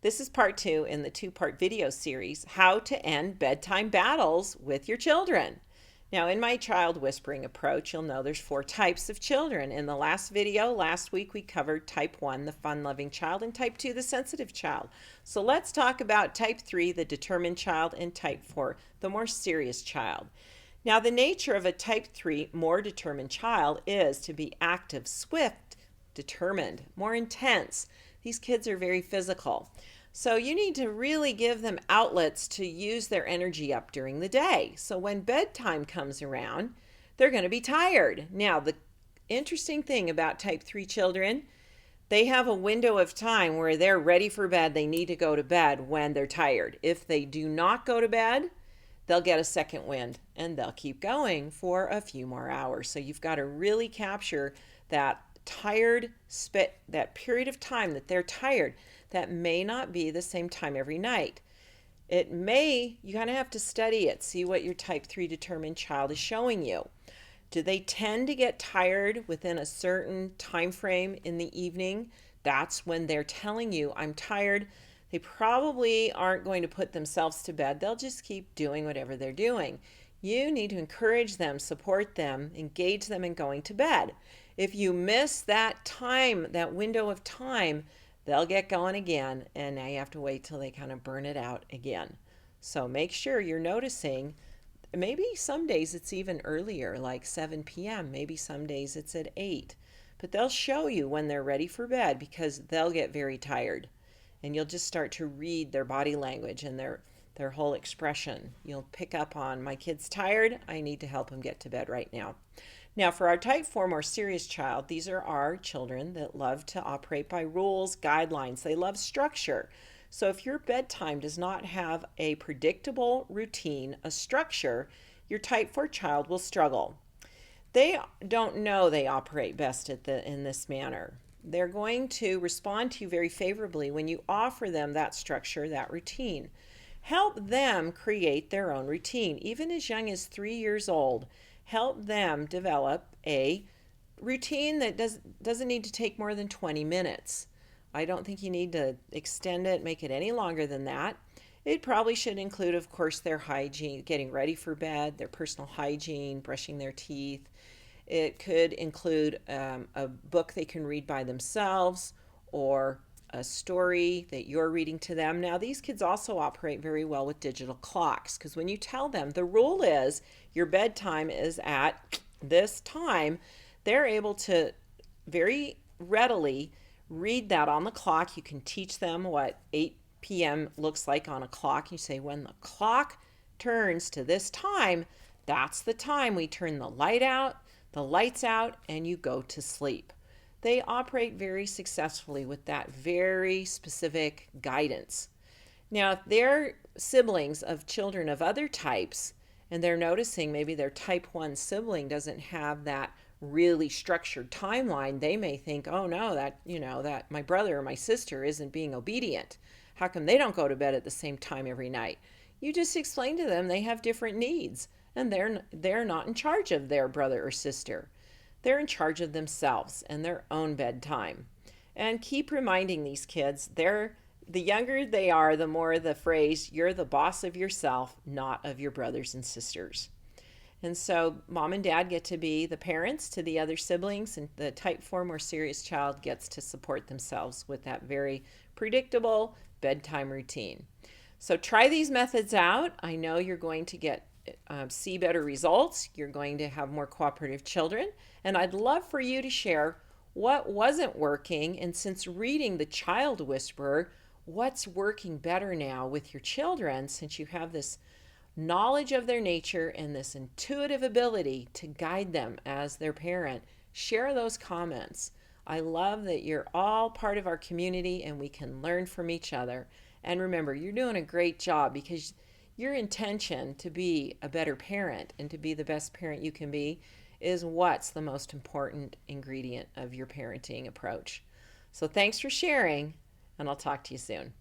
This is part 2 in the 2-part video series, How to End Bedtime Battles with Your Children. Now, in my child whispering approach, you'll know there's 4 types of children. In the last video, last week, we covered type 1, the fun-loving child, and type 2, the sensitive child. So let's talk about type 3, the determined child, and type 4, the more serious child. Now, the nature of a type 3, more determined child is to be active, swift, determined, more intense. These kids are very physical. So you need to really give them outlets to use their energy up during the day. So when bedtime comes around, they're going to be tired. Now, the interesting thing about type 3 children, they have a window of time where they're ready for bed. They need to go to bed when they're tired. If they do not go to bed, they'll get a second wind and they'll keep going for a few more hours. So you've got to really capture that that period of time that they're tired. That may not be the same time every night. You kind of have to study it, see what your type 3 determined child is showing you. Do they tend to get tired within a certain time frame in the evening? That's when they're telling you, I'm tired. They probably aren't going to put themselves to bed. They'll just keep doing whatever they're doing. You need to encourage them, support them, engage them in going to bed. If you miss that time, that window of time, they'll get going again, and now you have to wait till they kind of burn it out again. So make sure you're noticing. Maybe some days it's even earlier, like 7 p.m. Maybe some days it's at 8. But they'll show you when they're ready for bed because they'll get very tired. And you'll just start to read their body language and their whole expression. You'll pick up on, my kid's tired, I need to help him get to bed right now. Now, for our type 4 more serious child, these are our children that love to operate by rules, guidelines. They love structure. So if your bedtime does not have a predictable routine, a structure, your type 4 child will struggle. They don't know they operate best in this manner. They're going to respond to you very favorably when you offer them that structure, that routine. Help them create their own routine, even as young as 3 years old. Help them develop a routine that doesn't need to take more than 20 minutes. I don't think you need to extend it, make it any longer than that. It probably should include, of course, their hygiene, getting ready for bed, their personal hygiene, brushing their teeth. It could include a book they can read by themselves or a story that you're reading to them. Now, these kids also operate very well with digital clocks because when you tell them the rule is your bedtime is at this time, they're able to very readily read that on the clock. You can teach them what 8 p.m. looks like on a clock. You say, when the clock turns to this time, that's the time we turn the lights out, and you go to sleep. They operate very successfully with that very specific guidance. Now, if they're siblings of children of other types, and they're noticing maybe their type 1 sibling doesn't have that really structured timeline, they may think, oh no, that my brother or my sister isn't being obedient. How come they don't go to bed at the same time every night? You just explain to them they have different needs, and they're not in charge of their brother or sister. They're in charge of themselves and their own bedtime. And keep reminding these kids, the younger they are, the more the phrase, you're the boss of yourself, not of your brothers and sisters. And so mom and dad get to be the parents to the other siblings, and the type 4 more serious child gets to support themselves with that very predictable bedtime routine. So try these methods out. I know you're going to see better results. You're going to have more cooperative children. And I'd love for you to share what wasn't working. And since reading The Child Whisperer, what's working better now with your children, since you have this knowledge of their nature and this intuitive ability to guide them as their parent. Share those comments. I love that you're all part of our community and we can learn from each other. And remember, you're doing a great job because your intention to be a better parent and to be the best parent you can be is what's the most important ingredient of your parenting approach. So thanks for sharing, and I'll talk to you soon.